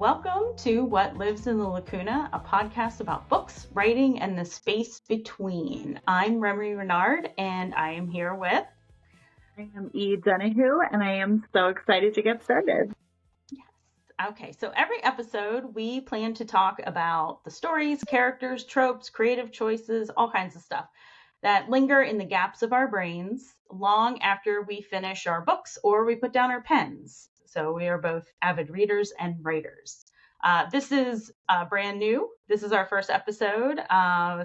Welcome to What Lives in the Lacuna, a podcast about books, writing, and the space between. I'm Remy Renard, and I am here with... I am Donohue, and I am so excited to get started. Yes. Okay, so every episode we plan to talk about the stories, characters, tropes, creative choices, all kinds of stuff that linger in the gaps of our brains long after we finish our books or we put down our pens. So we are both avid readers and writers. This is brand new. This is our first episode.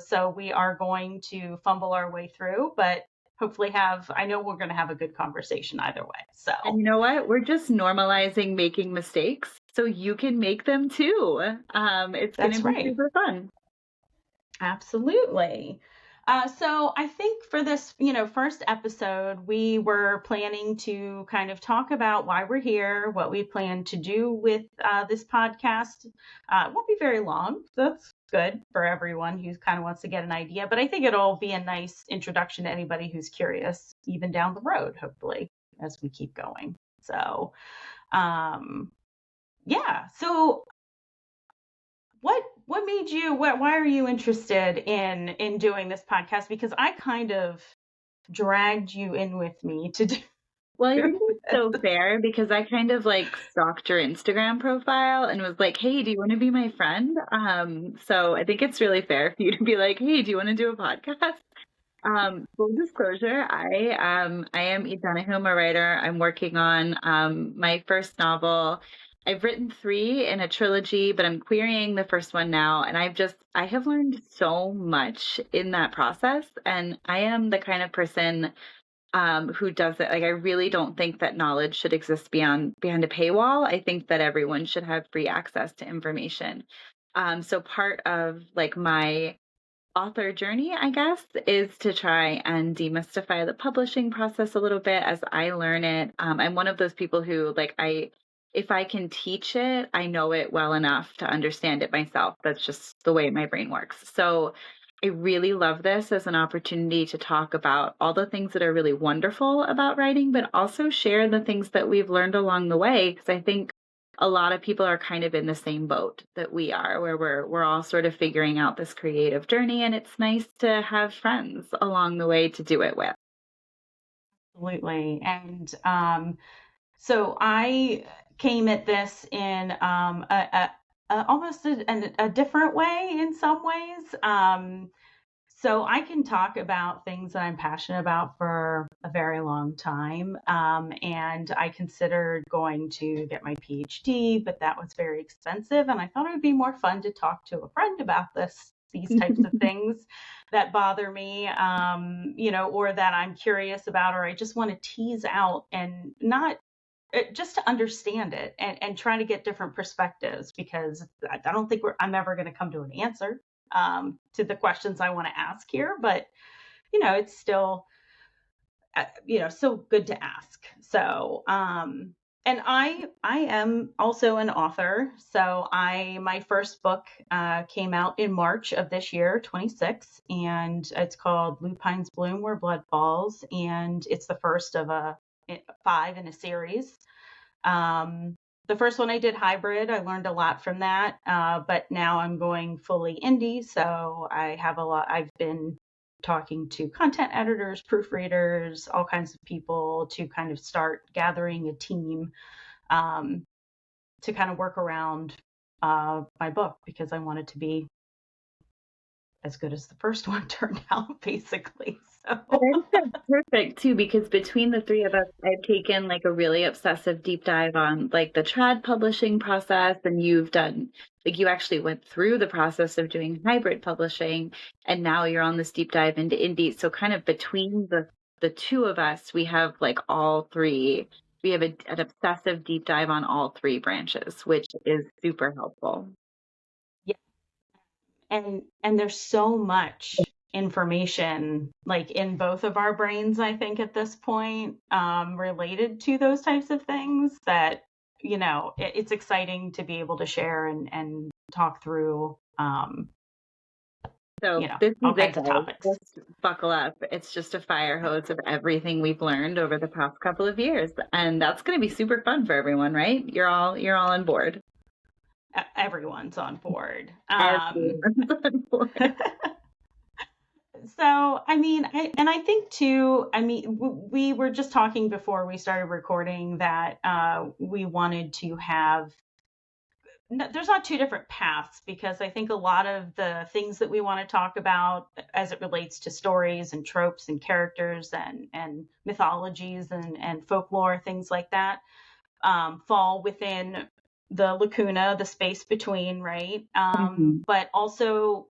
So we are going to fumble our way through, but hopefully I know we're going to have a good conversation either way. So, and you know what? We're just normalizing making mistakes so you can make them too. It's going to be super fun. Absolutely. So I think for this, first episode, we were planning to kind of talk about why we're here, what we plan to do with this podcast. It won't be very long. So that's good for everyone who kind of wants to get an idea. But I think it'll be a nice introduction to anybody who's curious, even down the road, hopefully, as we keep going. So, yeah. So what made you, why are you interested in doing this podcast? Because I kind of dragged you in with me to do. Well, you're so fair because I kind of stalked your Instagram profile and was like, hey, do you want to be my friend? So I think it's really fair for you to be like, hey, do you want to do a podcast? Full disclosure, I am Donohue, I'm a writer. I'm working on my first novel. I've written 3 in a trilogy, but I'm querying the first one now. And I have learned so much in that process. And I am the kind of person who does it. I really don't think that knowledge should exist behind a paywall. I think that everyone should have free access to information. So part of my author journey, I guess, is to try and demystify the publishing process a little bit as I learn it. I'm one of those people who if I can teach it, I know it well enough to understand it myself. That's just the way my brain works. So I really love this as an opportunity to talk about all the things that are really wonderful about writing, but also share the things that we've learned along the way. Because I think a lot of people are kind of in the same boat that we are, where we're all sort of figuring out this creative journey. And it's nice to have friends along the way to do it with. Absolutely. And so I came at this in almost a different way in some ways. So I can talk about things that I'm passionate about for a very long time. And I considered going to get my PhD, but that was very expensive. And I thought it would be more fun to talk to a friend about these types of things that bother me, or that I'm curious about, or I just want to tease out and not just to understand it and try to get different perspectives, because I don't think I'm ever going to come to an answer to the questions I want to ask here, but it's still, so good to ask. So, and I am also an author. So my first book came out in March of this year, 26, and it's called Lupines Bloom Where Blood Falls. And it's the first of 5 in a series. The first one I did hybrid. I learned a lot from that, but now I'm going fully indie. So I've been talking to content editors, proofreaders, all kinds of people to kind of start gathering a team to kind of work around my book, because I want it to be as good as the first one turned out, basically. So that's perfect too, because between the 3 of us, I've taken a really obsessive deep dive on the trad publishing process, and you've done you actually went through the process of doing hybrid publishing, and now you're on this deep dive into indie. So kind of between the 2 of us, we have all 3. We have an obsessive deep dive on all 3 branches, which is super helpful. Yeah. And there's so much information in both of our brains, I think, at this point, related to those types of things that it's exciting to be able to share and talk through So this is all kinds of topics. Just buckle up. It's just a fire hose of everything we've learned over the past couple of years, and that's going to be super fun for everyone, right? You're all on board. everyone's on board. Everyone's on board. So, I mean, I think too, I mean, we were just talking before we started recording that we wanted to have, there's not two different paths, because I think a lot of the things that we want to talk about as it relates to stories and tropes and characters and mythologies and folklore, things like that, fall within the lacuna, the space between, right? Mhm. But also,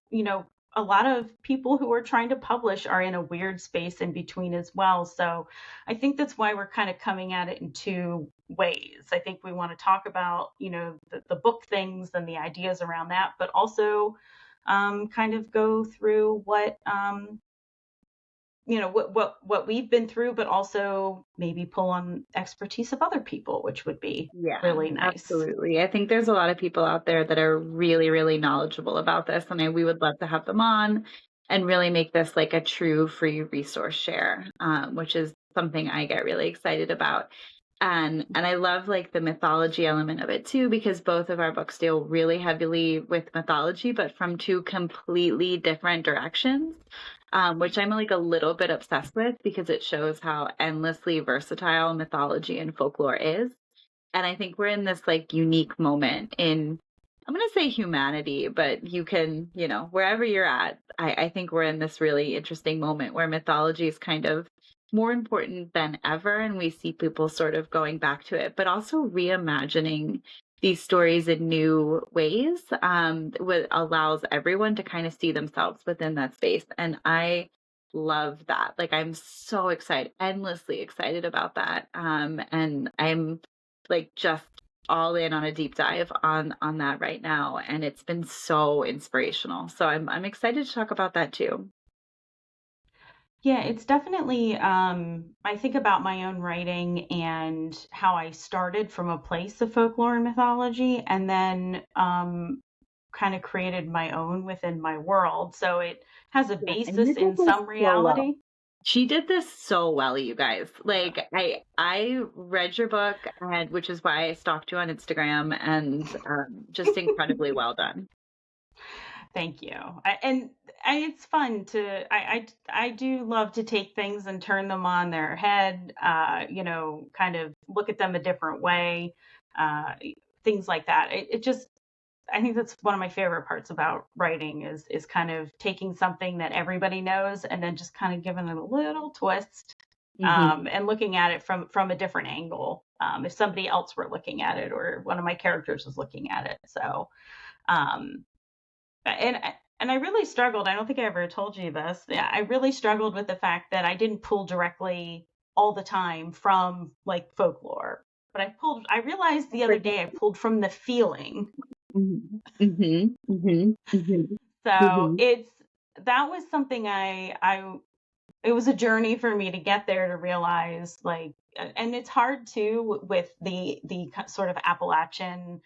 a lot of people who are trying to publish are in a weird space in between as well. So I think that's why we're kind of coming at it in two ways. I think we want to talk about, the book things and the ideas around that, but also kind of go through what we've been through, but also maybe pull on expertise of other people, which would be Yeah, really nice. absolutely. I think there's a lot of people out there that are really, really knowledgeable about this, and we would love to have them on and really make this like a true free resource share, which is something I get really excited about. And I love like the mythology element of it too, because both of our books deal really heavily with mythology, but from two completely different directions, which I'm like a little bit obsessed with because it shows how endlessly versatile mythology and folklore is. And I think we're in this like unique moment in, I'm going to say humanity, but you can, wherever you're at, I think we're in this really interesting moment where mythology is kind of more important than ever. And we see people sort of going back to it, but also reimagining these stories in new ways, what allows everyone to kind of see themselves within that space. And I love that. Like, I'm so excited, endlessly excited about that. And I'm like just all in on a deep dive on that right now, and it's been so inspirational. So I'm excited to talk about that too. Yeah, it's definitely, I think about my own writing and how I started from a place of folklore and mythology, and then kind of created my own within my world. So it has a Yeah, and you basis did in this some so well. reality. She did this so well, you guys. Like I read your book, and which is why I stalked you on Instagram, and just incredibly well done. Thank you. It's fun to, I do love to take things and turn them on their head, kind of look at them a different way, uh, things like that. It just, I think that's one of my favorite parts about writing is kind of taking something that everybody knows and then just kind of giving it a little twist, Hmm. and looking at it from a different angle. If somebody else were looking at it, or one of my characters was looking at it. So, um, and and I really struggled. I don't think I ever told you this. Yeah, I really struggled with the fact that I didn't pull directly all the time from like folklore, but I realized the other day I pulled from the feeling. Hmm. Hmm. Hmm. Hmm. So Hmm. that was something it was a journey for me to get there, to realize, like, and it's hard too with the sort of Appalachian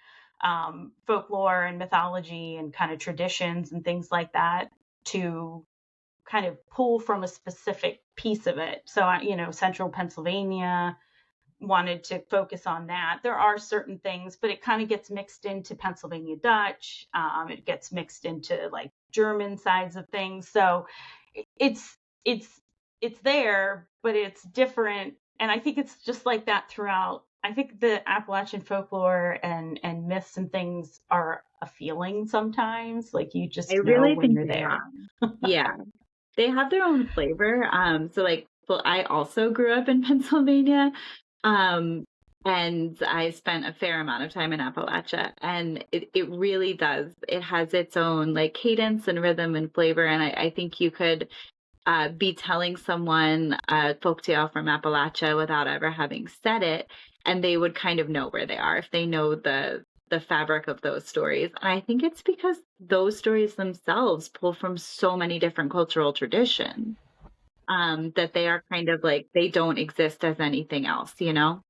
folklore and mythology and kind of traditions and things like that, to kind of pull from a specific piece of it. So central Pennsylvania, wanted to focus on that. There are certain things, but it kind of gets mixed into Pennsylvania Dutch. It gets mixed into like German sides of things. So it's it's it's there, but it's different. And I think it's just like that throughout. I think the Appalachian folklore and myths and things are a feeling sometimes. Like you I just know really when think you're they there. are. Yeah. They have their own flavor. So like, well, I also grew up in Pennsylvania. Um, and I spent a fair amount of time in Appalachia, and it really does. It has its own like cadence and rhythm and flavor. And I think you could be telling someone a folktale from Appalachia without ever having said it, and they would kind of know where they are if they know the fabric of those stories. And I think it's because those stories themselves pull from so many different cultural traditions, that they are kind of like they don't exist as anything else, you know?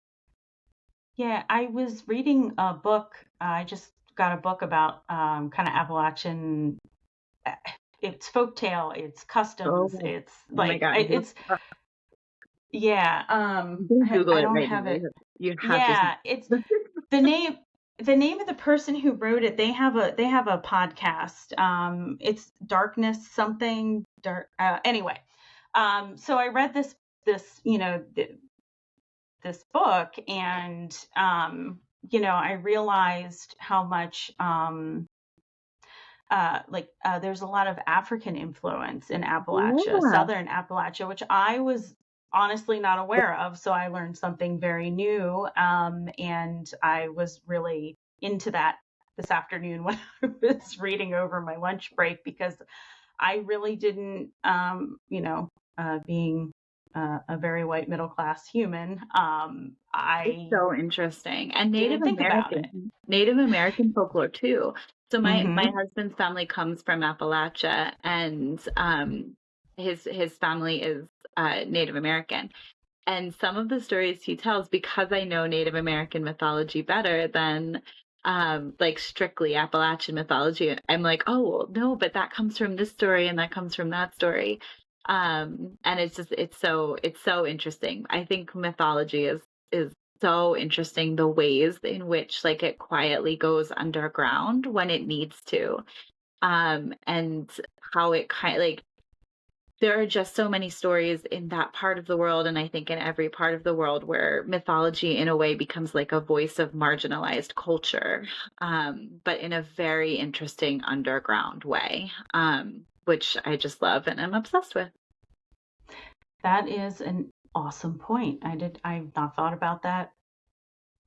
Yeah, I was reading a book. I just got a book about kind of Appalachian. uh, It's folktale, it's customs, Oh, it's oh my like God. it's yeah. You can Google I it don't right now. have it. You have just Yeah, it's the name. the name of the person who wrote it, they have a podcast. It's Darkness something dark. Anyway, so I read this this book, and I realized how much there's a lot of African influence in Appalachia, Yeah. Southern Appalachia, which I was honestly not aware of. So I learned something very new. And I was really into that this afternoon when I was reading over my lunch break, because I really didn't, being a very white middle class human, It's I so interesting. And didn't think about it. Native American folklore too. So my Hmm. husband's family comes from Appalachia, and his family is Native American. And some of the stories he tells, because I know Native American mythology better than like strictly Appalachian mythology, I'm like, oh well, no, but that comes from this story and that comes from that story. And it's so interesting. I think mythology is so interesting, the ways in which like it quietly goes underground when it needs to. And how it kind of like there are just so many stories in that part of the world, and I think in every part of the world, where mythology in a way becomes like a voice of marginalized culture, but in a very interesting underground way, which I just love and I'm obsessed with. That is an awesome point. I've not thought about that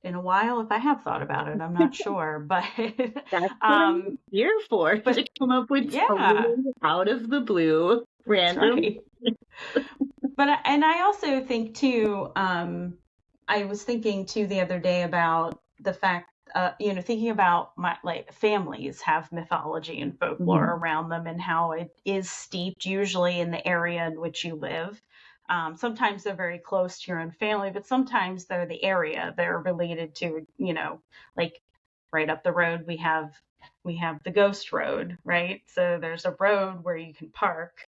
in a while. If I have thought about it, I'm not sure, but That's what I'm um, here for, to but come up with yeah, totally out of the blue, that's random. right. And I also think too, I was thinking too the other day about the fact, thinking about my like families have mythology and folklore Mhm. around them, and how it is steeped usually in the area in which you live. Sometimes they're very close to your own family, but sometimes they're the area they're related to, like right up the road we have the ghost road, right? So there's a road where you can park,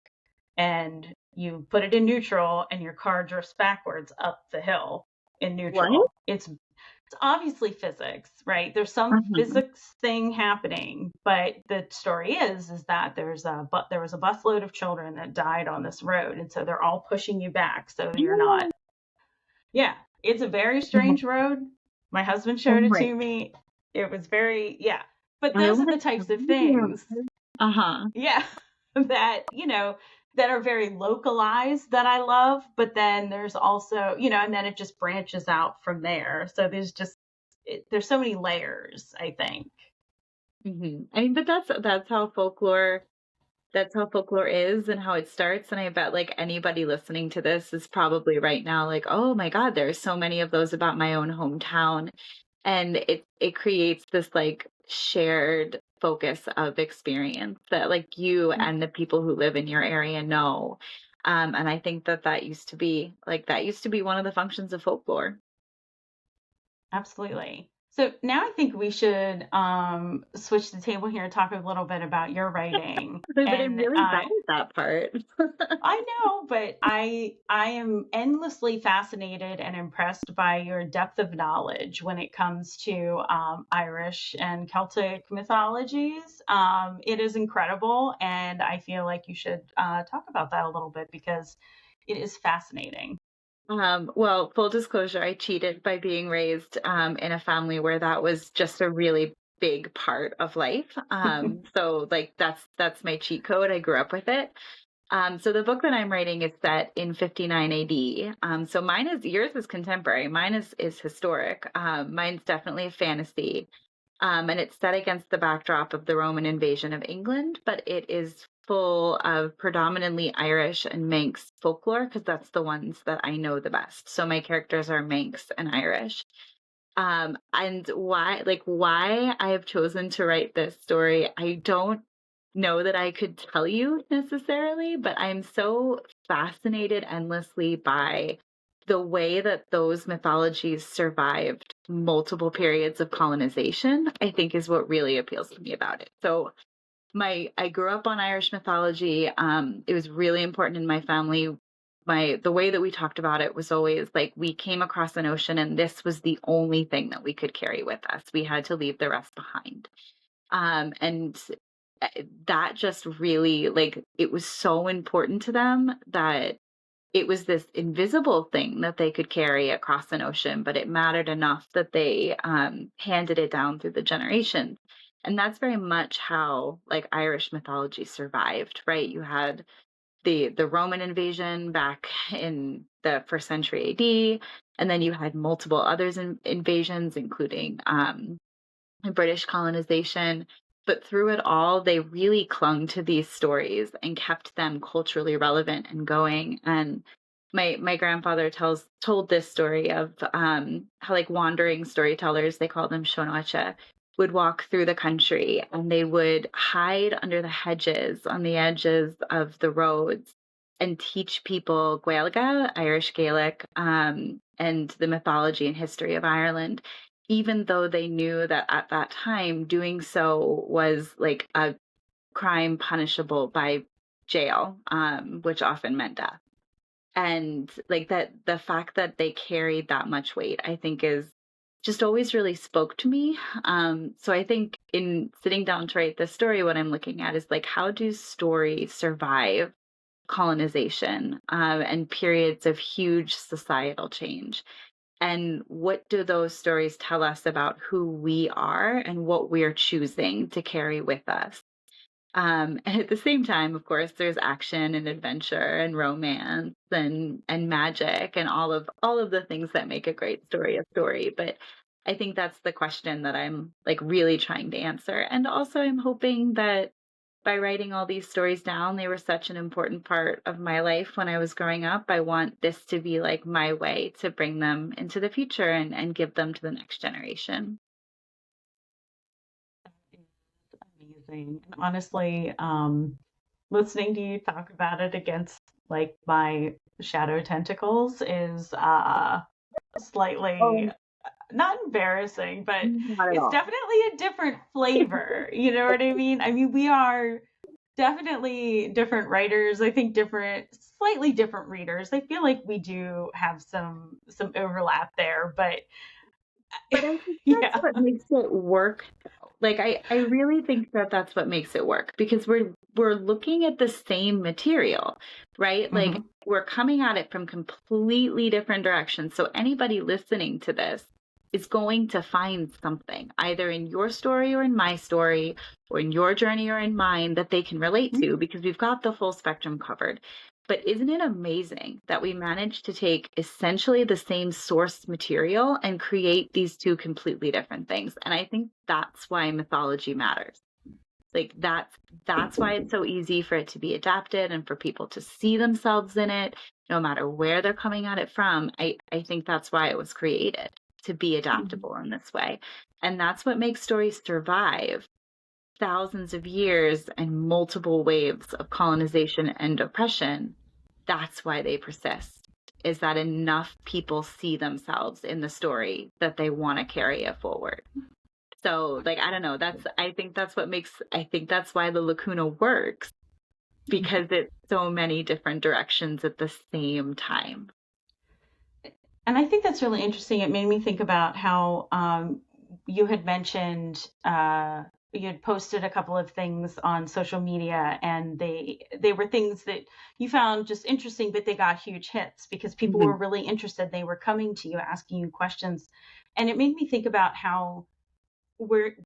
and you put it in neutral, and your car drifts backwards up the hill in What? neutral. It's obviously physics, right? There's some Uh-huh. physics thing happening, but the story is that there was a busload of children that died on this road, and so they're all pushing you back so you're not. Yeah, it's a very Oh strange road. My husband oh showed it my, to me. It was very, yeah. But I those are want the to types tell of you. things, Uh-huh. yeah, that are very localized that I love. But then there's also, and then it just branches out from there. So there's so many layers, I think. I mean, but that's how folklore is and how it starts. And I bet like anybody listening to this is probably right now like, oh my God, there's so many of those about my own hometown. And it creates this like shared focus of experience that like you and the people who live in your area know. And I think that used to be one of the functions of folklore. Absolutely. So now I think we should switch the table here and talk a little bit about your writing. But I'm And really bad at that part. I know, but I am endlessly fascinated and impressed by your depth of knowledge when it comes to Irish and Celtic mythologies. It is incredible, and I feel like you should talk about that a little bit, because it is fascinating. Well, full disclosure, I cheated by being raised in a family where that was just a really big part of life. So like that's my cheat code. I grew up with it. So the book that I'm writing is set in 59 AD. So yours is contemporary. Mine is historic. Mine's definitely a fantasy. And it's set against the backdrop of the Roman invasion of England, but it is full of predominantly Irish and Manx folklore because that's the ones that I know the best. So my characters are Manx and Irish. And why I have chosen to write this story, I don't know that I could tell you necessarily, but I'm so fascinated endlessly by the way that those mythologies survived multiple periods of colonization, I think is what really appeals to me about it. So I grew up on Irish mythology. It was really important in my family. the way that we talked about it was always like we came across an ocean and this was the only thing that we could carry with us. We had to leave the rest behind. And that just really, like, it was so important to them that it was this invisible thing that they could carry across an ocean, but it mattered enough that they handed it down through the generations. And that's very much how like Irish mythology survived, right? You had the Roman invasion back in the first century AD, and then you had multiple others invasions, including British colonization. But through it all, they really clung to these stories and kept them culturally relevant and going. And my grandfather told this story of how like wandering storytellers, they call them shonacha, would walk through the country and they would hide under the hedges on the edges of the roads and teach people Gaeilge, Irish Gaelic, and the mythology and history of Ireland, even though they knew that at that time doing so was like a crime punishable by jail, which often meant death. And like that, the fact that they carried that much weight, I think is just always really spoke to me. So I think in sitting down to write this story, what I'm looking at is like, how do stories survive colonization and periods of huge societal change? And what do those stories tell us about who we are and what we're choosing to carry with us? And at the same time, of course, there's action and adventure and romance and magic and all of the things that make a great story a story. But I think that's the question that I'm like really trying to answer. And also I'm hoping that by writing all these stories down, they were such an important part of my life when I was growing up. I want this to be like my way to bring them into the future and give them to the next generation. Amazing. And honestly, listening to you talk about it against like my shadow tentacles is slightly Oh, not embarrassing, but not at it's all. definitely a different flavor. You know what I mean? I mean, we are definitely different writers. I think slightly different readers. I feel like we do have some overlap there, but But I think that's yeah. what makes it work. Like I really think that that's what makes it work because we're looking at the same material, right? Like Hmm. we're coming at it from completely different directions. So anybody listening to this is going to find something either in your story or in my story or in your journey or in mine that they can relate to because we've got the full spectrum covered. But isn't it amazing that we managed to take essentially the same source material and create these two completely different things? And I think that's why mythology matters. Like that's why it's so easy for it to be adapted and for people to see themselves in it, no matter where they're coming at it from. I think that's why it was created to be adaptable in this way. And that's what makes stories survive thousands of years and multiple waves of colonization and oppression. That's why they persist, is that enough people see themselves in the story that they want to carry it forward. So, like, I don't know, I think that's why the Lacuna works because it's so many different directions at the same time. And I think that's really interesting. It made me think about how you had mentioned you had posted a couple of things on social media, and they were things that you found just interesting, but they got huge hits because people Mhm. were really interested. They were coming to you, asking you questions, and it made me think about how we're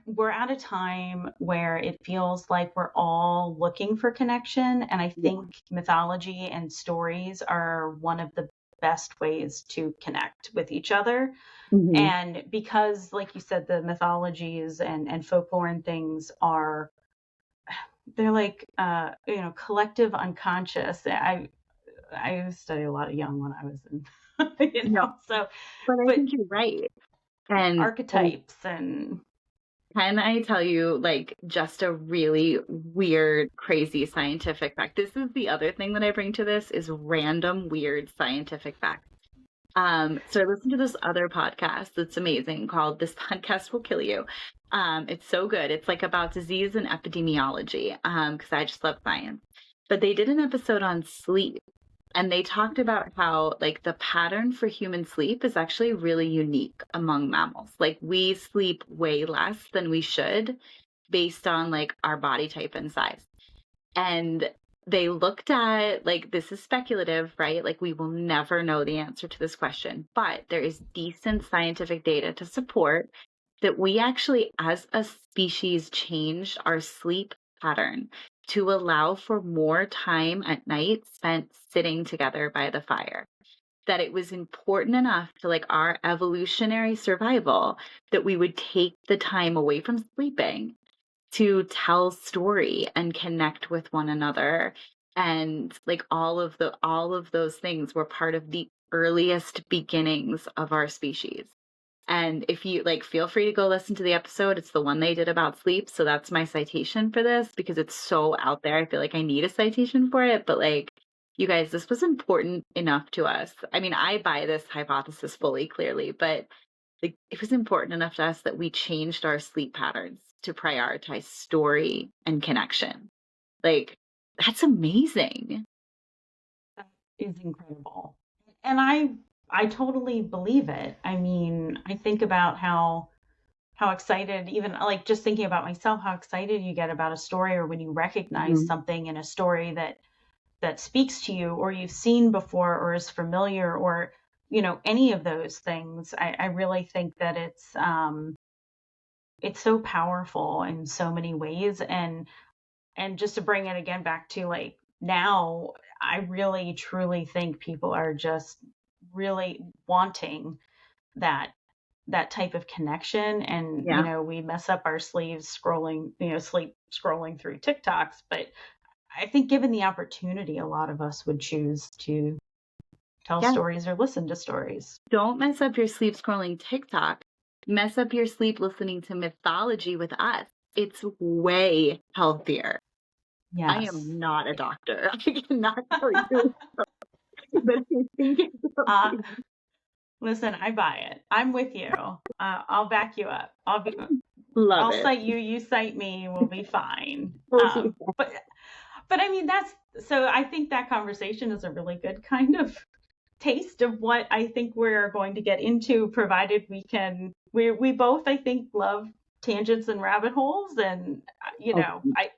we're at a time where it feels like we're all looking for connection, and I Yeah. think mythology and stories are one of the best ways to connect with each other. Mhm. And because, like you said, the mythologies and folklore and things are they're like collective unconscious. I studied a lot of young when I was in No, so but I but think you're right. And archetypes and can I tell you, like, just a really weird, crazy scientific fact? This is the other thing that I bring to this is random, weird scientific facts. So I listened to this other podcast that's amazing called This Podcast Will Kill You. It's so good. It's like about disease and epidemiology, because I just love science. But they did an episode on sleep. And they talked about how like the pattern for human sleep is actually really unique among mammals. Like we sleep way less than we should based on like our body type and size. And they looked at, like, this is speculative, right? Like, we will never know the answer to this question, but there is decent scientific data to support that we actually, as a species, changed our sleep pattern to allow for more time at night spent sitting together by the fire. That it was important enough to like our evolutionary survival that we would take the time away from sleeping to tell story and connect with one another, and like all of those things were part of the earliest beginnings of our species. And if you like, feel free to go listen to the episode. It's the one they did about sleep, so that's my citation for this because it's so out there. I feel like I need a citation for it, but like, you guys, this was important enough to us. I mean, I buy this hypothesis fully, clearly, but like it was important enough to us that we changed our sleep patterns to prioritize story and connection. Like, that's amazing. That is incredible. And I totally believe it. I mean, I think about how excited, even like just thinking about myself, how excited you get about a story, or when you recognize Mhm. something in a story that speaks to you, or you've seen before, or is familiar, or any of those things. I really think that it's so powerful in so many ways. And just to bring it again back to like now, I really truly think people are just really wanting that that type of connection. And Yeah. we mess up our sleeves scrolling, sleep scrolling through TikToks, but I think given the opportunity, a lot of us would choose to tell Yeah. stories or listen to stories. Don't mess up your sleep scrolling TikTok. Mess up your sleep listening to mythology with us. It's way healthier. I Yes. am not a doctor. I cannot tell you, but I think it's uh healthy. Listen, I buy it. I'm with you. I'll back you up. Love I'll it. cite you, you cite me, we'll be fine. We'll be But I mean, that's so I think that conversation is a really good kind of taste of what I think we're going to get into, provided we both, I think, love tangents and rabbit holes. And fine. I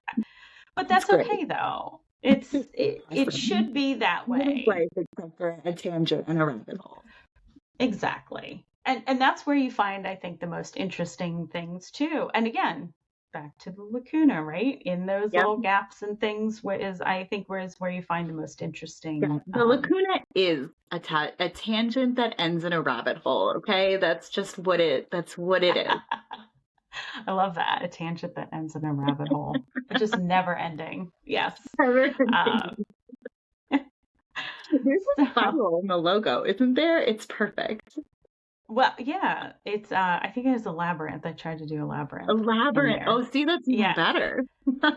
but It's that's great. okay though. It's It awesome. should be that What is way. life except for a tangent and a rabbit hole? Exactly. And that's where you find, I think, the most interesting things too. And again, back to the lacuna, right? In those Yep. little gaps and things, where you find the most Yeah. interesting. The lacuna is a tangent that ends in a rabbit hole. Okay, that's just that's what it is. I love that, a tangent that ends in a rabbit hole. It's just never ending. Yes. Never ending. Uh, There's a so, spiral in the logo, isn't there? It's perfect. well, yeah, it's I think it was a labyrinth. I tried to do a A labyrinth in labyrinth. Oh, there. see, that's even Yeah, better.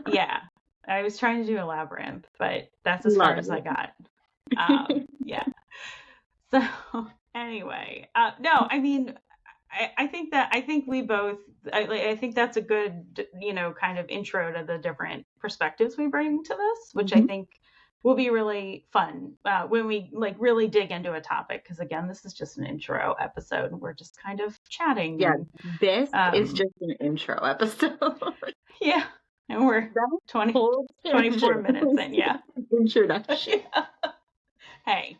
yeah. I was trying to do a labyrinth, but that's as far Love as I got. it. Yeah. So anyway, no, I mean, I think we both, I think that's a good, kind of intro to the different perspectives we bring to this, which I Mhm. think will be really fun when we like really dig into a topic. Because again, this is just an intro episode, and we're just kind of chatting Yeah, and this is um, just an intro episode. yeah, and we're That 20 whole 24 tangent minutes was in. Yeah. an introduction. Yeah. Hey,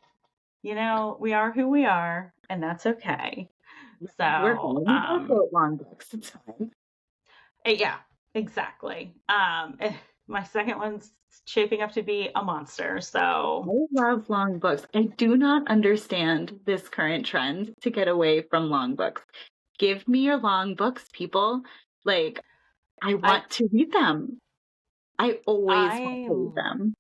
we are who we are, and that's okay. We're So, fine. We both wrote long books. It's fine. yeah, exactly. My second one's shaping up to be a monster. So, I love long books. I do not understand this current trend to get away from long books. Give me your long books, people. Like, I I, want to read them. I always want I, to read them.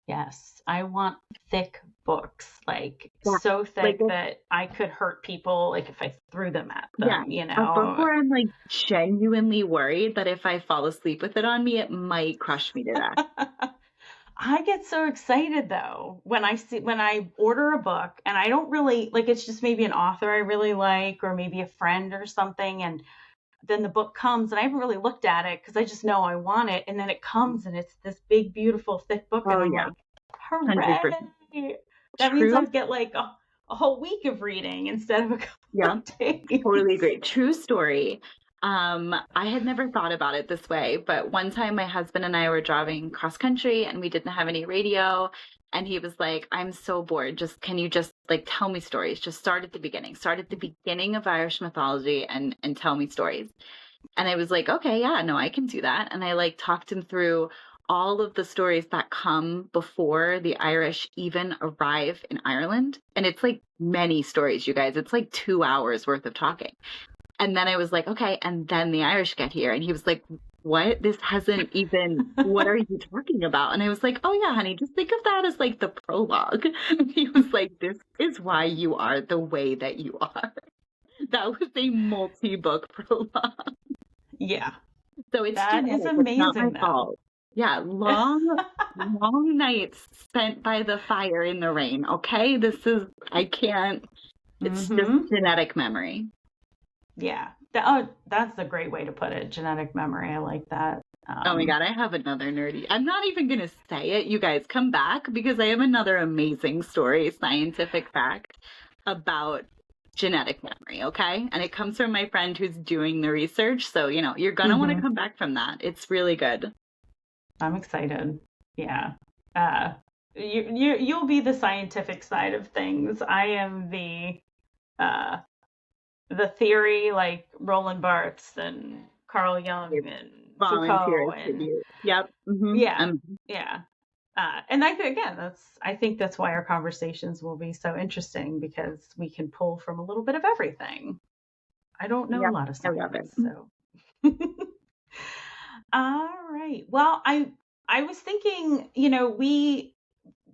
yes, I want thick books, like Yeah. so Like, thick that I could hurt people, like if I threw them at yeah, them, a book where I'm like genuinely worried that if I fall asleep with it on me, it might crush me to death. I get so excited though when I order a book and I don't really like, it's just maybe an author I really like, or maybe a friend or something, and then the book comes and I haven't really looked at it because I just know I want it, and then it comes and it's this big beautiful thick book, and Oh I'm yeah, like, 100%. hooray. That means True. I'd get like a whole week of reading instead of a couple Yeah, of days. totally agree. True story. I had never thought about it this way, but one time my husband and I were driving cross country and we didn't have any radio. And he was like, I'm so bored. Can you just like tell me stories? Just start at the beginning. Start at the beginning of Irish mythology and tell me stories. And I was like, okay, yeah, no, I can do that. And I like talked him through all of the stories that come before the Irish even arrive in Ireland. And it's like many stories, you guys. It's like 2 hours worth of talking. And then I was like, okay, and then the Irish get here. And he was like, what? This hasn't even, what are you talking about? And I was like, oh yeah, honey, just think of that as like the prologue. And he was like, this is why you are the way that you are. That was a multi-book prologue. Yeah. So it's That is genetic. It's not my amazing though. fault. Yeah, long nights spent by the fire in the rain. Okay, I can't. It's just Mm-hmm. genetic memory. Yeah. That's a great way to put it. Genetic memory. I like that. Oh my God, I have another nerdy. I'm not even gonna say it. You guys come back because I have another amazing story, scientific fact about genetic memory, okay? And it comes from my friend who's doing the research. So, you're gonna want to Mhm. come back from that. It's really good. I'm excited. Yeah. Uh, you'll be the scientific side of things. I am uh the theory, like Roland Barthes and Carl Jung and Foucault Volunteers to and do. Yep. yeah, yeah. And I think that's why our conversations will be so interesting because we can pull from a little bit of everything. I don't know a Yep. lot of I love science, it. so. All right. Well, I was thinking,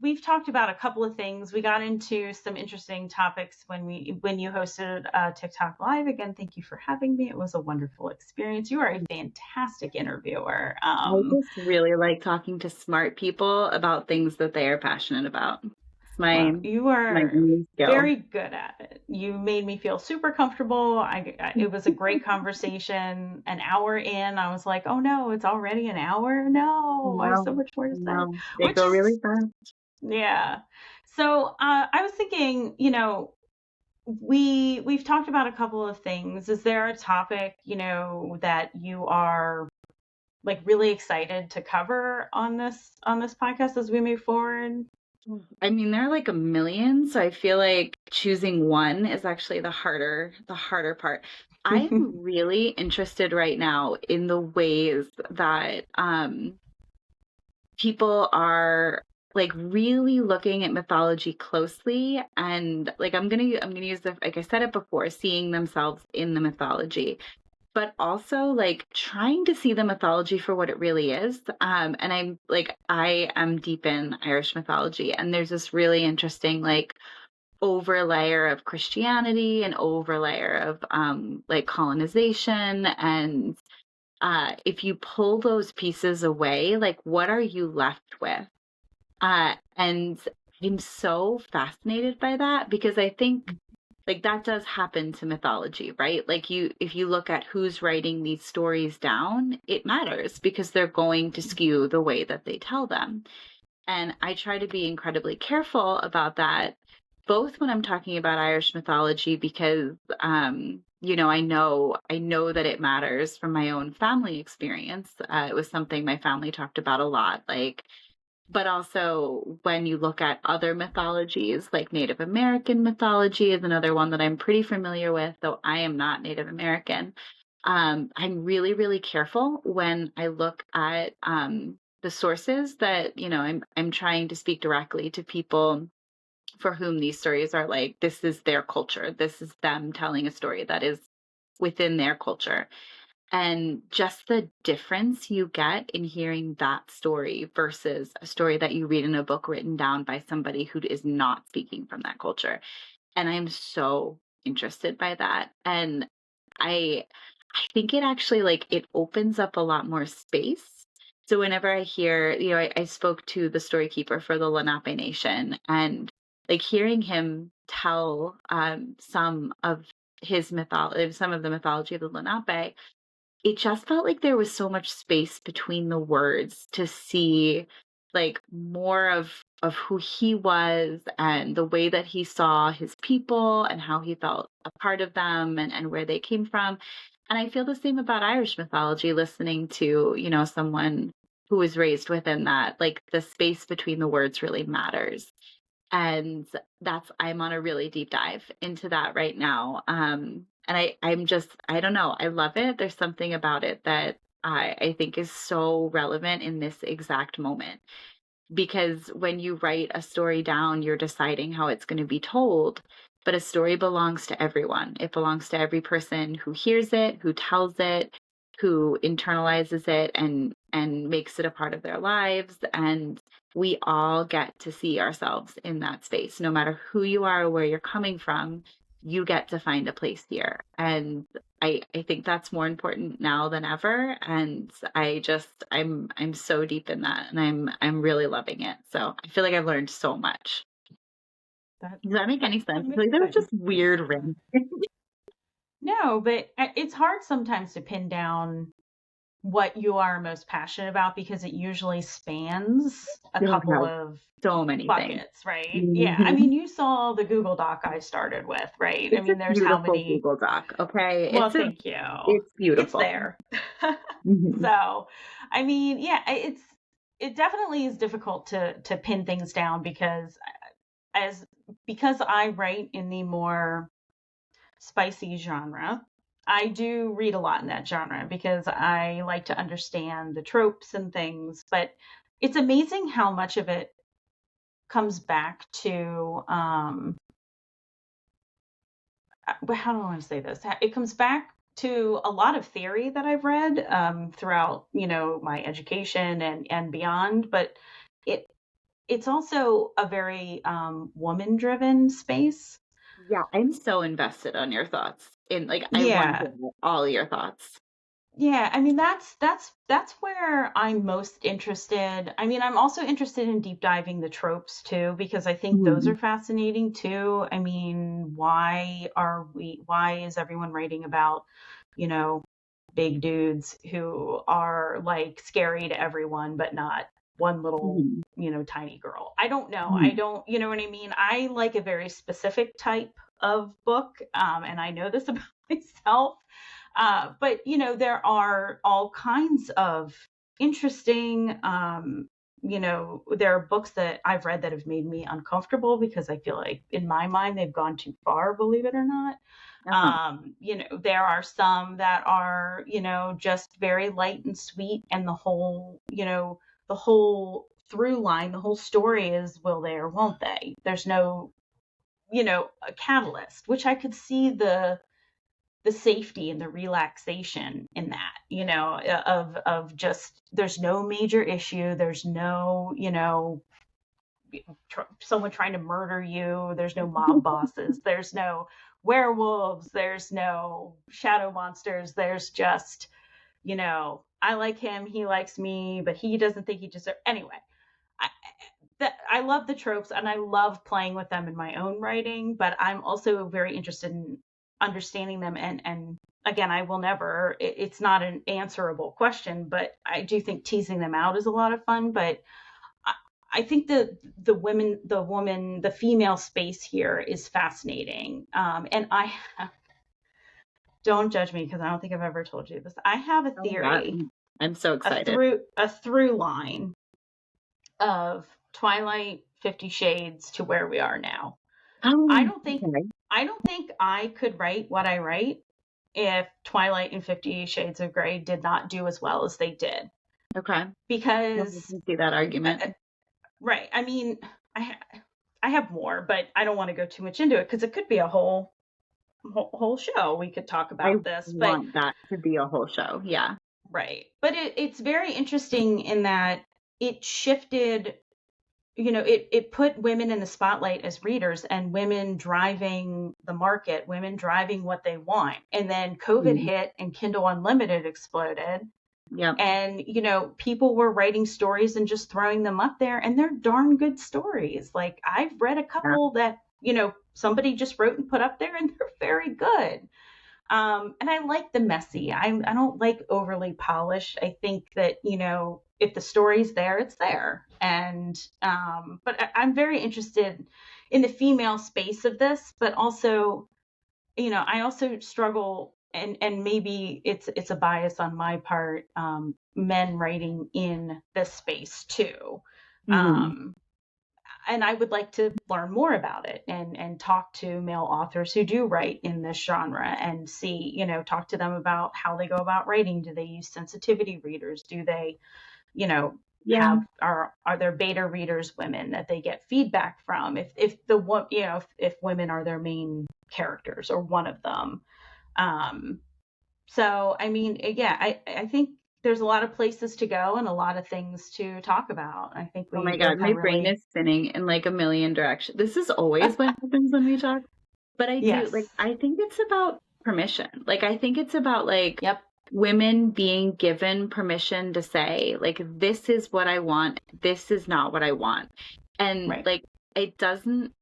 we've talked about a couple of things. We got into some interesting topics when you hosted TikTok Live. Again, thank you for having me. It was a wonderful experience. You are a fantastic interviewer. I just really like talking to smart people about things that they are passionate about. It's Well, you my are main skill. very good at it. You made me feel super comfortable. It was a great conversation. An hour in, I was like, oh no, it's already an hour. No, I have so No, much more to say, no, they which go really is, fast. yeah. So I was thinking, we've talked about a couple of things. Is there a topic, that you are like really excited to cover on this podcast as we move forward? I mean, there are like a million, so I feel like choosing one is actually the harder part. I am really interested right now in the ways that people are like really looking at mythology closely, and like I'm gonna use the, like I said it before, seeing themselves in the mythology, but also like trying to see the mythology for what it really is. And I am deep in Irish mythology, and there's this really interesting like overlayer of Christianity and overlayer of like colonization. And if you pull those pieces away, like what are you left with? And I'm so fascinated by that because I think like that does happen to mythology, right? Like if you look at who's writing these stories down, it matters because they're going to skew the way that they tell them. And I try to be incredibly careful about that, both when I'm talking about Irish mythology, because I know that it matters from my own family experience. It was something my family talked about a lot, like, but also when you look at other mythologies, like Native American mythology is another one that I'm pretty familiar with, though I am not Native American. I'm really, really careful when I look at the sources that, I'm trying to speak directly to people for whom these stories are like, this is their culture. This is them telling a story that is within their culture. And just the difference you get in hearing that story versus a story that you read in a book written down by somebody who is not speaking from that culture. And I'm so interested by that. And I think it actually like it opens up a lot more space. So whenever I hear, I spoke to the story keeper for the Lenape Nation, and like hearing him tell some of the mythology of the Lenape, it just felt like there was so much space between the words to see like more of who he was and the way that he saw his people and how he felt a part of them and where they came from. And I feel the same about Irish mythology, listening to, someone who was raised within that. Like, the space between the words really matters. And I'm on a really deep dive into that right now. And I don't know, I love it. There's something about it that I think is so relevant in this exact moment, because when you write a story down, you're deciding how it's going to be told. But a story belongs to everyone. It belongs to every person who hears it, who tells it, who internalizes it and makes it a part of their lives. And we all get to see ourselves in that space. No matter who you are or where you're coming from, you get to find a place here. And I think that's more important now than ever. And I'm so deep in that, and I'm really loving it. So I feel like I've learned so much. Does that make any sense? I feel like that was just weird random. No, but it's hard sometimes to pin down what you are most passionate about, because it usually spans a couple of so many buckets, things. right? Yeah. I mean, you saw the Google Doc I started with, right? It's I mean, a there's how beautiful many. Google Doc. Okay. Well, thank you. It's beautiful. It's there. Mhm. So, I mean, yeah, it definitely is difficult to pin things down, because I write in the more spicy genre. I do read a lot in that genre because I like to understand the tropes and things, but it's amazing how much of it comes back to how do I want to say this? It comes back to a lot of theory that I've read throughout, my education and beyond. But it it's also a very woman-driven space. Yeah, I'm so invested on your thoughts. I want to Yeah, hear all your thoughts. yeah. I mean, that's where I'm most interested. I mean, I'm also interested in deep diving the tropes too, because I think those Mhm. are fascinating too. I mean, why is everyone writing about, you know, big dudes who are like scary to everyone, but not one little, Mhm. tiny girl? I don't know. I Mhm. don't, you know what I mean? I like a very specific type of book, and I know this about myself. But there are all kinds of interesting, there are books that I've read that have made me uncomfortable because I feel like in my mind they've gone too far, believe it or not. Uh-huh. There are some that are, just very light and sweet, and the whole through line, the whole story is, will they or won't they? There's no, a catalyst, which I could see the safety and the relaxation in that, of just, there's no major issue, there's no, someone trying to murder you, there's no mob bosses, there's no werewolves, there's no shadow monsters, there's just, I like him, he likes me, but he doesn't think he deserves. Anyway, I, I love the tropes and I love playing with them in my own writing, but I'm also very interested in understanding them. And again, I will never, it's not an answerable question, but I do think teasing them out is a lot of fun. But I think the female space here is fascinating. And I don't judge me because I don't think I've ever told you this. I have a Oh my God. theory, I'm so excited. a through line of Twilight, 50 Shades to where we are now. I don't think Okay. I don't think I could write what I write if Twilight and 50 Shades of Grey did not do as well as they did. Okay. Yeah, I Because can see that argument. right, I mean, I have more, but I don't want to go too much into it because it could be a whole show we could talk I about this. But want that to be a whole show. Yeah. right, but it's very interesting in that it shifted, it put women in the spotlight as readers, and women driving the market, women driving what they want. And then COVID Mhm. hit and Kindle Unlimited exploded. Yep. And, people were writing stories and just throwing them up there, and they're darn good stories. Like, I've read a Yeah. couple that, somebody just wrote and put up there, and they're very good. And I like the messy. I don't like overly polished. I think that, if the story's there, it's there. And but I'm very interested in the female space of this, but also, I also struggle, and maybe it's a bias on my part, men writing in this space too. Mm-hmm. Um, and I would like to learn more about it, and talk to male authors who do write in this genre, and see, talk to them about how they go about writing. Do they use sensitivity readers? Do they, you know, Yeah. are there beta readers women that they get feedback from? If the one, if women are their main characters or one of them. Um, so I mean, yeah, I think there's a lot of places to go and a lot of things to talk about. I think Oh my we're God, kind my of brain really. is spinning in like a million directions. This is always what happens when we talk. But I do, like, Yes. I think it's about permission. Like, I think it's about like Yep. women being given permission to say, like, this is what I want, this is not what I want. And Right. like, it doesn't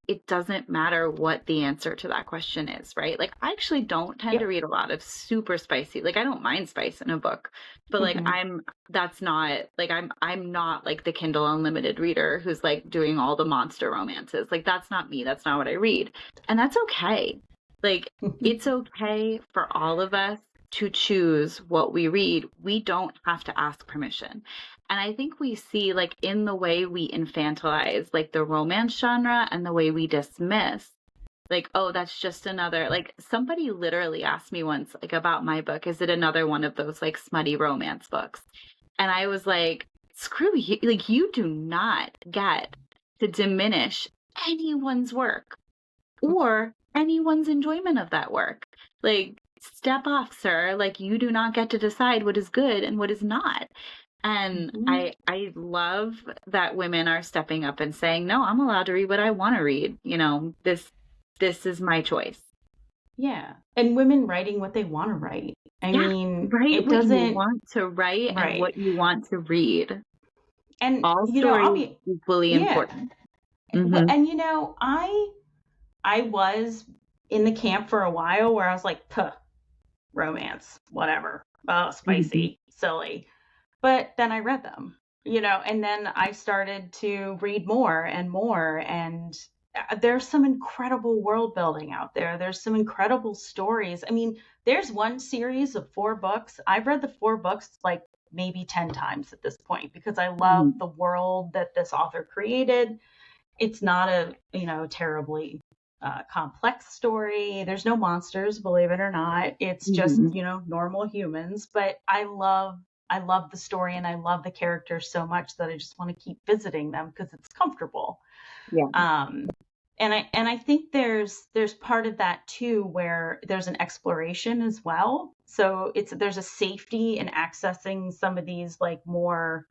matter what the answer to that question is, right? Like, I actually don't tend to Yep. read a lot of super spicy, like, I don't mind spice in a book, but like, Hmm. that's not like, I'm not like the Kindle Unlimited reader who's like doing all the monster romances. Like, that's not me. That's not what I read. And that's okay. Like, it's okay for all of us to choose what we read. We don't have to ask permission. And I think we see, like, in the way we infantilize like the romance genre and the way we dismiss, like, oh, that's just another, like, somebody literally asked me once, like, about my book, is it another one of those like smutty romance books? And I was like, screw you. Like, you do not get to diminish anyone's work or anyone's enjoyment of that work. Like, step off, sir. Like, you do not get to decide what is good and what is not. And Hmm. I love that women are stepping up and saying, no, I'm allowed to read what I want to read. This is my choice. Yeah. And women writing what they want to write. I Yeah, mean, write it what you doesn't. want to write and Right. what you want to read. And All I'll stories be. equally Yeah. important. Well, Mm-hmm. and I was in the camp for a while where I was like, puh, romance, whatever. Oh, Mm-hmm. spicy, silly. But then I read them, and then I started to read more and more. And there's some incredible world building out there. There's some incredible stories. I mean, there's one series of 4 books. I've read the 4 books like maybe 10 times at this point because I love Mm-hmm. the world that this author created. It's not a, terribly complex story. There's no monsters, believe it or not. It's just, Mm-hmm. normal humans. But I love the story, and I love the characters so much that I just want to keep visiting them because it's comfortable. Yeah. Um, and I think there's part of that too where there's an exploration as well. So there's a safety in accessing some of these like more,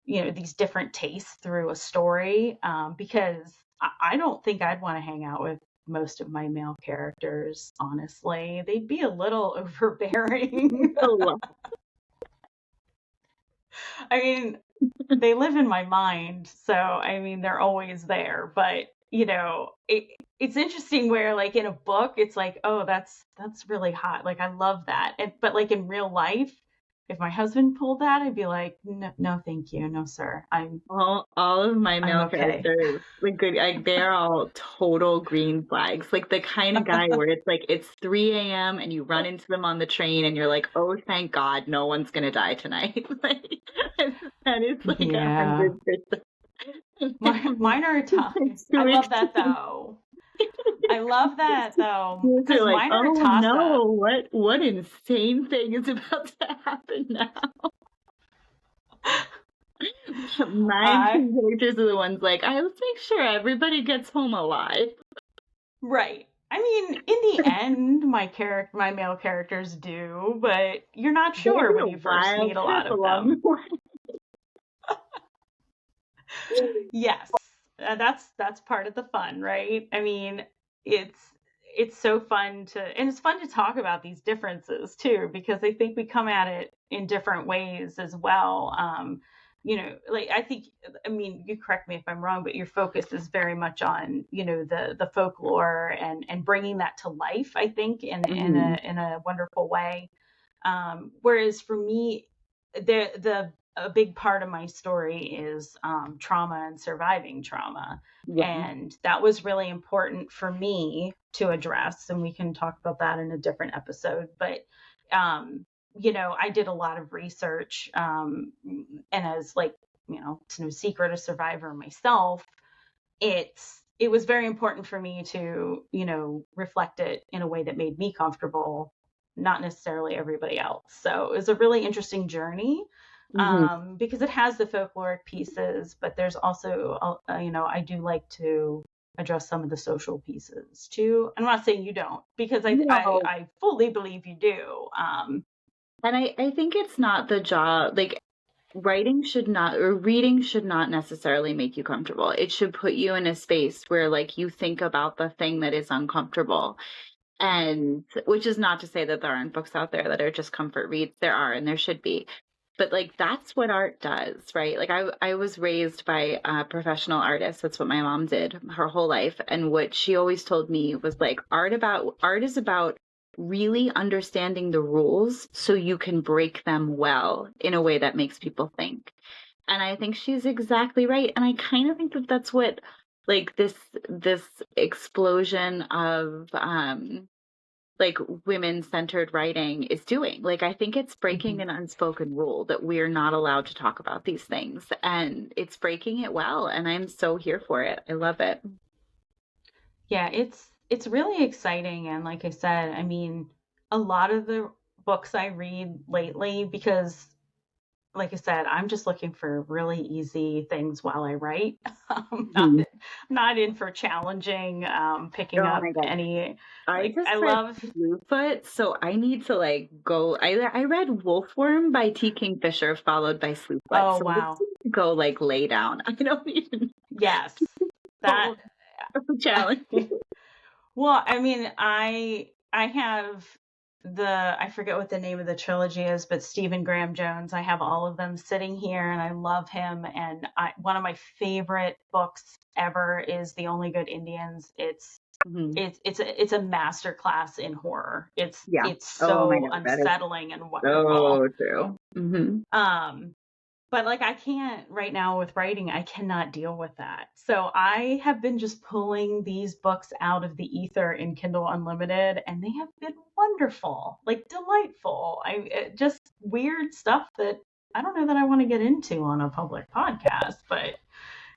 these different tastes through a story, because I don't think I'd want to hang out with most of my male characters, honestly. They'd be a little overbearing. Oh, I mean, they live in my mind, so I mean, they're always there. But it's interesting where, like, in a book, it's like, oh, that's really hot. Like, I love that. But like in real life, if my husband pulled that, I'd be like, no, no, thank you, no, sir. all of my I'm male okay. characters, like, good, like, they're all total green flags. Like, the kind of guy where it's like it's 3 a.m. and you run into them on the train and you're like, oh, thank God, no one's gonna die tonight. Like, that is like Yeah. 100%. Mine are tough. I To love that extreme. though. I love that though, You're because like, mine are a oh toss up. no, what insane thing is about to happen now? My I characters are the ones like, I let's make sure everybody gets home alive. Right. I mean, in the end, my male characters do, but you're not They have sure when a you first wild meet a trip lot of along the them. way. Yes, that's part of the fun, right? I mean, it's it's so fun and it's fun to talk about these differences too, because I think we come at it in different ways as well. Like I think, I mean, you correct me if I'm wrong, but your focus is very much on, the folklore and bringing that to life. I think Mhm. in a wonderful way. Whereas for me, the a big part of my story is trauma and surviving trauma. Yeah. And that was really important for me to address. And we can talk about that in a different episode. But, I did a lot of research. And as like, it's no secret, a survivor myself, it was very important for me to, reflect it in a way that made me comfortable, not necessarily everybody else. So it was a really interesting journey, Mhm. because it has the folkloric pieces, but there's also, I do like to address some of the social pieces too. I'm not saying you don't, because No. I fully believe you do. And I think it's not the job, like writing should not, or reading should not necessarily make you comfortable. It should put you in a space where like you think about the thing that is uncomfortable. And which is not to say that there aren't books out there that are just comfort reads. There are, and there should be. But like that's what art does, right? Like I was raised by a professional artist. That's what my mom did her whole life. And what she always told me was like art is about really understanding the rules so you can break them well in a way that makes people think. And I think she's exactly right. And I kind of think that that's what like this explosion of like women-centered writing is doing. Like I think it's breaking Mhm. an unspoken rule that we're not allowed to talk about these things, and it's breaking it well, and I'm so here for it. I love it. Yeah, it's really exciting, and like I said, I mean, a lot of the books I read lately, because like I said, I'm just looking for really easy things while I write. I'm not Mhm. not in for challenging, picking Oh up my god. any, I like, I just read love. Bluefoot, so I need to like go. I read Wolfworm by T. Kingfisher, followed by Slewfoot. Oh So I just wow, need to go like lay down. I don't even yes, that. know the challenge. Well, I mean, I have I forget what the name of the trilogy is, but Stephen Graham Jones. I have all of them sitting here, and I love him. And one of my favorite books ever is The Only Good Indians. Mhm. It's a master class in horror. Yeah. It's Oh my so god, that is unsettling and wonderful. so true. Hmm. Um, but like I can't right now with writing, I cannot deal with that. So I have been just pulling these books out of the ether in Kindle Unlimited, and they have been wonderful, like delightful. Just weird stuff that I don't know that I want to get into on a public podcast, but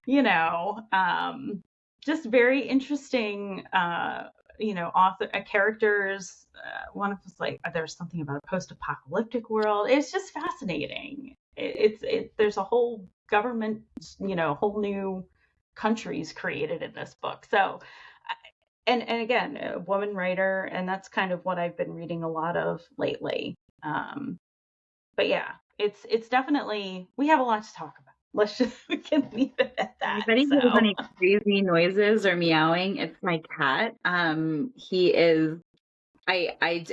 you know, um, just very interesting. Author characters. One of us like there's something about a post-apocalyptic world. It's just fascinating. There's a whole government, whole new countries created in this book. So, and again, a woman writer, and that's kind of what I've been reading a lot of lately. Um, but yeah, it's definitely we have a lot to talk about. Let's just we can leave it at that. Anybody hears So, any crazy noises or meowing, it's my cat. He is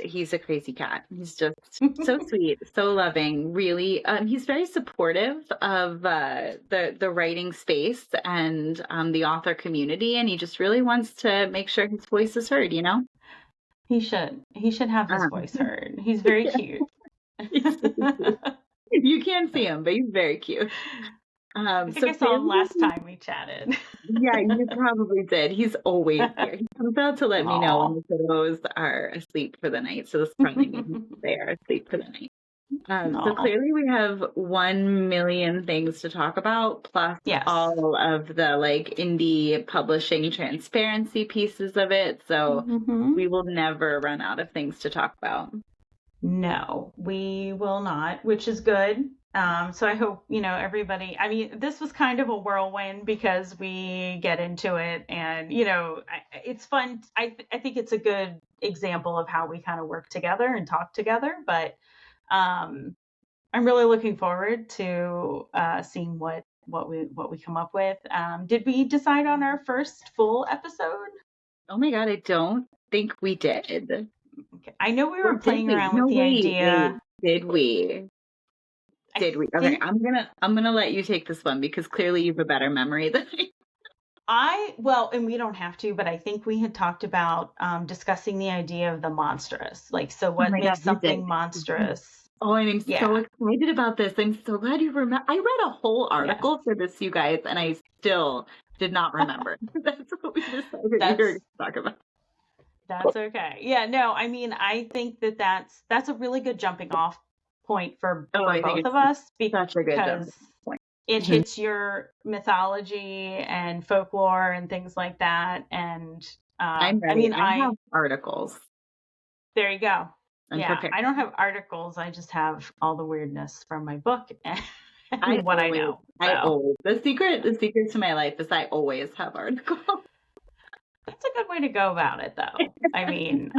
he's a crazy cat. He's just so sweet, so loving, really. He's very supportive of the writing space and the author community, and he just really wants to make sure his voice is heard, you know? he should have his Um, voice heard. He's very yeah, cute. he's so cute. You can't see him, but he's very cute. I think So I saw him clearly, last time we chatted. yeah, you probably did. He's always here. He comes out to let me know when Aw. the kiddos are asleep for the night. So this probably means they are asleep for the night. So Aw. clearly we have 1 million things to talk about, plus Yes. all of the like indie publishing transparency pieces of it. So Hmm. we will never run out of things to talk about. No, we will not, which is good. So I hope, everybody, I mean, this was kind of a whirlwind because we get into it and, it's fun. I think it's a good example of how we kind of work together and talk together, but um, I'm really looking forward to seeing what we come up with. Did we decide on our first full episode? Oh my God, I don't think we did. Okay. I know we Or were did playing we? around with No, the wait. idea. Did we? I Did we? Okay, think I'm gonna let you take this one because clearly you have a better memory than I. well, and we don't have to, but I think we had talked about discussing the idea of the monstrous. Like, so Oh what my God, makes you did. something monstrous? Oh, and I'm so Yeah. excited about this. I'm so glad you remember. I read a whole Yes. article for this, you guys, and I still did not remember. That's what we decided we were going That's to talk about. That's okay. Yeah, no, I mean, I think that that's a really good jumping off point Oh, for I think both of it's us such a good jump because point. it Mhm. hits your mythology and folklore and things like that. And I'm I ready. mean, I have I articles. there you go. I'm Yeah, prepared. I don't have articles. I just have all the weirdness from my book I and what I always, know. I So always, the secret to my life is I always have articles. that's a good way to go about it, though. I mean,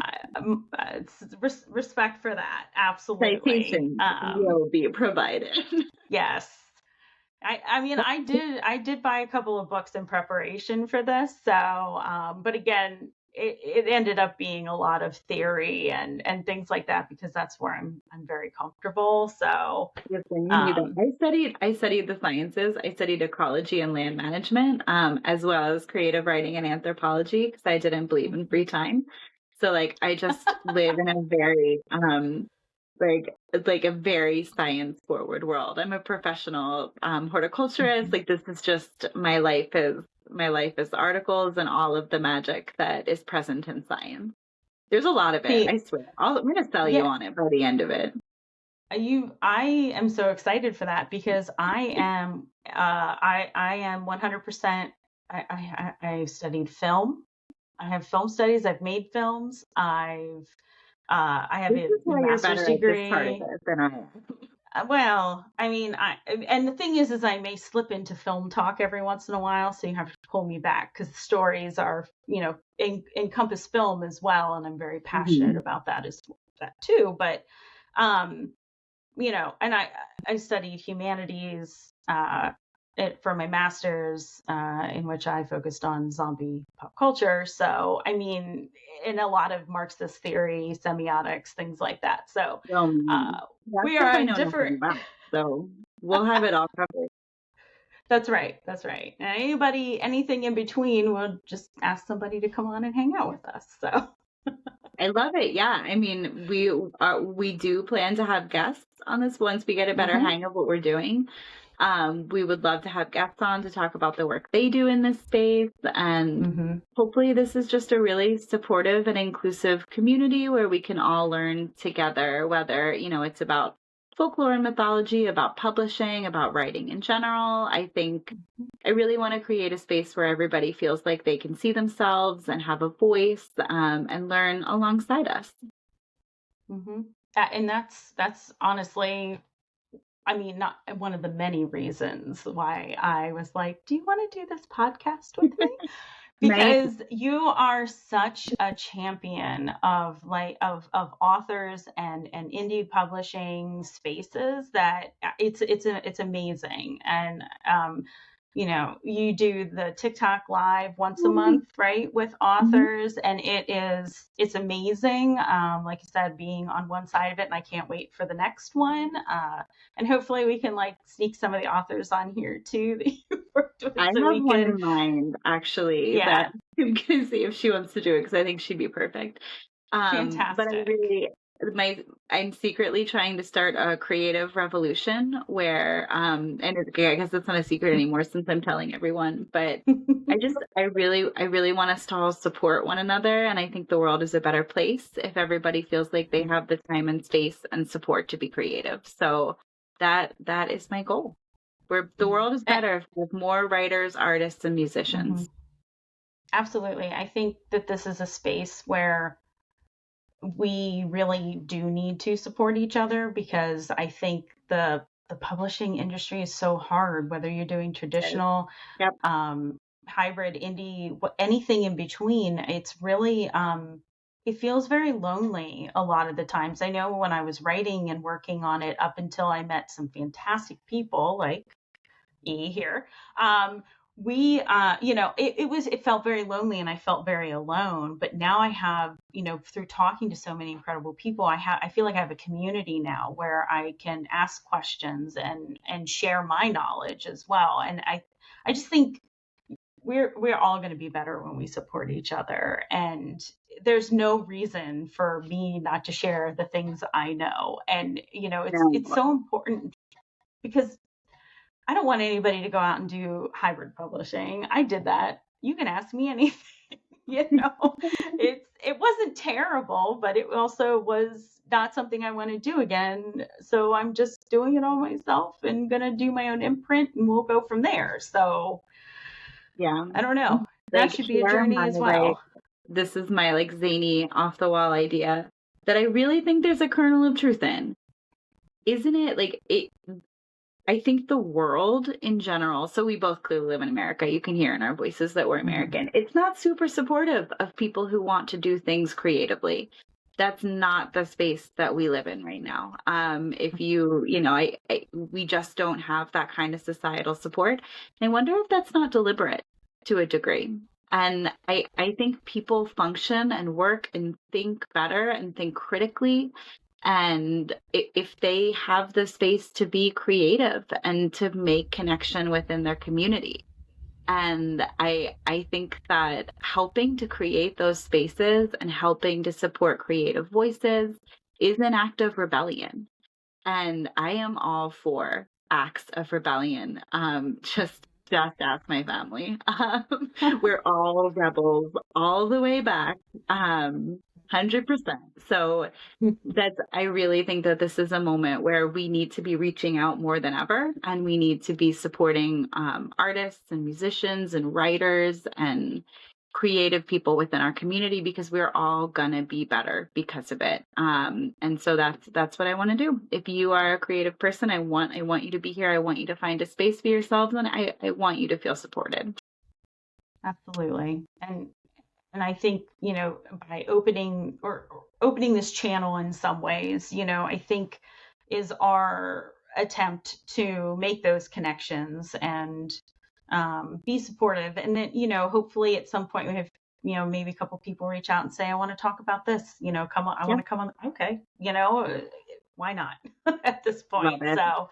it's respect for that. Absolutely. Citations will be provided. Yes. I mean, I did buy a couple of books in preparation for this. So, but again, it ended up being a lot of theory and things like that because that's where I'm very comfortable. So, Listen, you need that. um, I studied the sciences. I studied ecology and land management, as well as creative writing and anthropology because I didn't believe in free time. So like I just live in a very like a very science forward world. I'm a professional horticulturist. mhm. Like this is just my life is articles and all of the magic that is present in science. There's a lot of it, I See, swear. I'm gonna sell you yeah, on it by the end of it. I am so excited for that because I am 100%. I studied film. I have film studies. I've made films. I have This a is why you're master's better at this part of degree. it than I am. Well, I mean, and the thing is I may slip into film talk every once in a while, so you have to pull me back because the stories are, encompass film as well, and I'm very passionate Mhm. about that too. But, um, and I studied humanities for my master's, in which I focused on zombie pop culture. So, I mean, in a lot of Marxist theory, semiotics, things like that. So, Um, uh, that we stuff are I on know nothing different. about, so we'll have it all covered. That's right. That's right. And anything in between, we'll just ask somebody to come on and hang out with us. So, I love it. Yeah, I mean, we do plan to have guests on this once we get a better hmm hang of what we're doing. We would love to have guests on to talk about the work they do in this space, and hmm hopefully, this is just a really supportive and inclusive community where we can all learn together. Whether it's about folklore and mythology, about publishing, about writing in general. I really want to create a space where everybody feels like they can see themselves and have a voice, and learn alongside us. hmm and that's honestly, I mean, not one of the many reasons why I was like, "Do you want to do this podcast with me?" Right? Because you are such a champion of of authors and indie publishing spaces that it's amazing. And you do the TikTok live once a month, right, with Mhm. authors, and it's amazing. Like you said, being on one side of it, and I can't wait for the next one. And hopefully we can like sneak some of the authors on here too that you worked I with, so have we one can. in mind, actually, that Yeah, I'm gonna see if she wants to do it because I think she'd be perfect. But fantastic. my I'm secretly trying to start a creative revolution where, I guess it's not a secret anymore since I'm telling everyone, but I really want us to all support one another, and I think the world is a better place if everybody feels like they have the time and space and support to be creative. So that is my goal. Where the Yeah. world is better if we have more writers, artists, and Mhm. musicians. Absolutely. I think that this is a space where we really do need to support each other because I think the publishing industry is so hard, whether you're doing traditional, Yep. um, hybrid, indie, anything in between. It's really it feels very lonely a lot of the times. I know when I was writing and working on it up until I met some fantastic people like here. Um, it felt very lonely and I felt very alone. But now I have, through talking to so many incredible people, I feel like I have a community now where I can ask questions and share my knowledge as well. And I just think we're all going to be better when we support each other. And there's no reason for me not to share the things I know. And, you know, it's No. so important because I don't want anybody to go out and do hybrid publishing. I did that. You can ask me anything. You know, it wasn't terrible, but it also was not something I want to do again. So I'm just doing it all myself and gonna do my own imprint, and we'll go from there. So Yeah. I don't know. That Like, should be a here am journey I, as like, well. this is my, like, zany, off the wall idea that I really think there's a kernel of truth in. Isn't it? Like, I think the world in general, so we both clearly live in America. You can hear in our voices that we're Mhm. American. It's not super supportive of people who want to do things creatively. That's not the space that we live in right now. If you know, we just don't have that kind of societal support. And I wonder if that's not deliberate to a degree. And I think people function and work and think better and think critically, and if they have the space to be creative and to make connection within their community. And I think that helping to create those spaces and helping to support creative voices is an act of rebellion. And I am all for acts of rebellion. Just ask my family. We're all rebels all the way back. 100%. So I really think that this is a moment where we need to be reaching out more than ever, and we need to be supporting artists and musicians and writers and creative people within our community, because we're all gonna be better because of it. And so that's what I want to do. If you are a creative person, I want you to be here. I want you to find a space for yourselves, and I want you to feel supported. Absolutely. And I think, you know, by opening this channel in some ways, you know, I think is our attempt to make those connections and be supportive. And then, you know, hopefully at some point we have, you know, maybe a couple people reach out and say, I want to talk about this, you know, come on, I Yeah, want to come on. Okay. You know, why not at this love point? it. So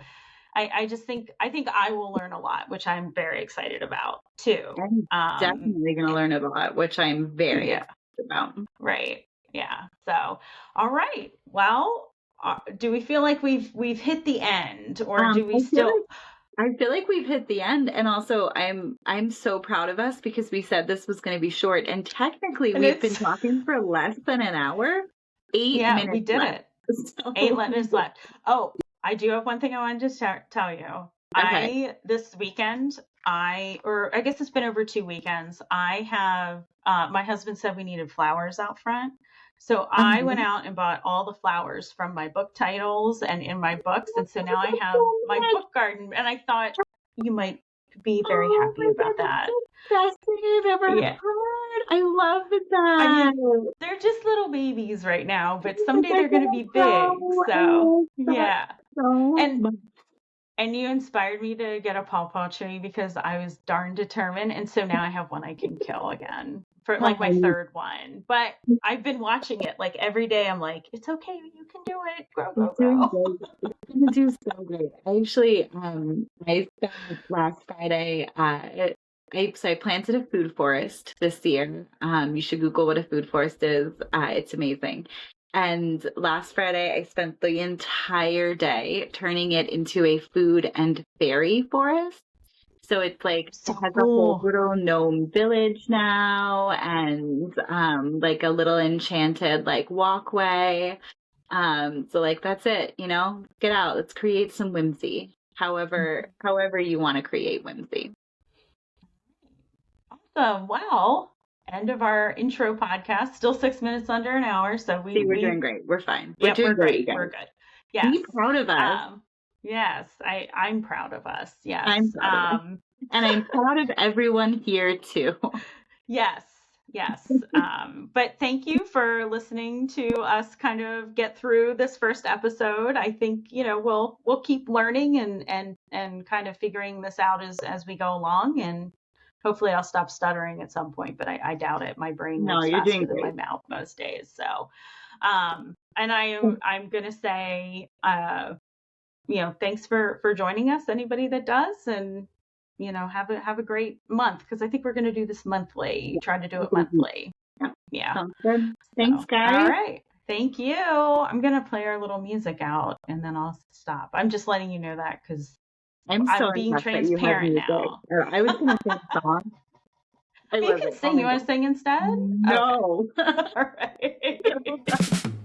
I just think, I will learn a lot, which I'm very excited about too. I'm definitely going to learn a lot, which I'm very Yeah. excited about. Right. Yeah. So, all right. Well, do we feel like we've hit the end, or do we I feel still? like we've hit the end, and also I'm so proud of us because we said this was going to be short, and technically And we've been it's talking for less than an hour. 8 yeah, we minutes did left. it. Eight So minutes left. Oh, I do have one thing I wanted to tell you. okay. This weekend, or I guess it's been over 2 weekends. I have, my husband said we needed flowers out front. So I went Um, out and bought all the flowers from my book titles and in my books. And so now I have so my much. book garden. And I thought you might be very Oh happy my about god, that. that's the best thing I've ever Yeah. heard. I love I mean, that. they're just little babies right now, but Oh, someday they're they're going to gonna be big. grow. I So, love that yeah. so And much. And you inspired me to get a pawpaw tree because I was darn determined. And so now I have one I can kill again for like my Oh, third one. But I've been watching it like every day. I'm like, it's okay. You can do it. Grow, it's grow, doing grow. great. It's gonna do so great. I actually, I spent last Friday, I planted a food forest this year. You should Google what a food forest is. It's amazing. And last Friday, I spent the entire day turning it into a food and fairy forest. So it's like it So has a whole cool. little gnome village now, and like a little enchanted like walkway. So like that's it, you know, get out, let's create some whimsy. However you want to create whimsy. Awesome. Wow. End of our intro podcast. Still 6 minutes under an hour. So See, we're doing great. We're fine. We're yep, doing we're great, you great. We're guys. good. Yes. Be proud of us. Yes. I'm proud of us. Yes. I'm proud of us. And I'm proud of everyone here too. Yes, yes. But thank you for listening to us kind of get through this first episode. I think, you know, we'll keep learning and kind of figuring this out as we go along. And hopefully I'll stop stuttering at some point, but I doubt it. My brain No, works you're faster doing than my great. mouth most days. So and I'm gonna say you know, thanks for joining us, anybody that does, and have a great month, because I think we're going to do this monthly. Try to do it Yeah. monthly. Yeah. Yeah. Sounds good. So, Thanks, all guys. right. Thank you. I'm going to play our little music out and then I'll stop. I'm just letting you know that because I'm so I'm being impressed that you have transparent music. now. I was going to sing a song. I You love can it. Oh sing. my You want God. to sing instead? Okay. No. All right.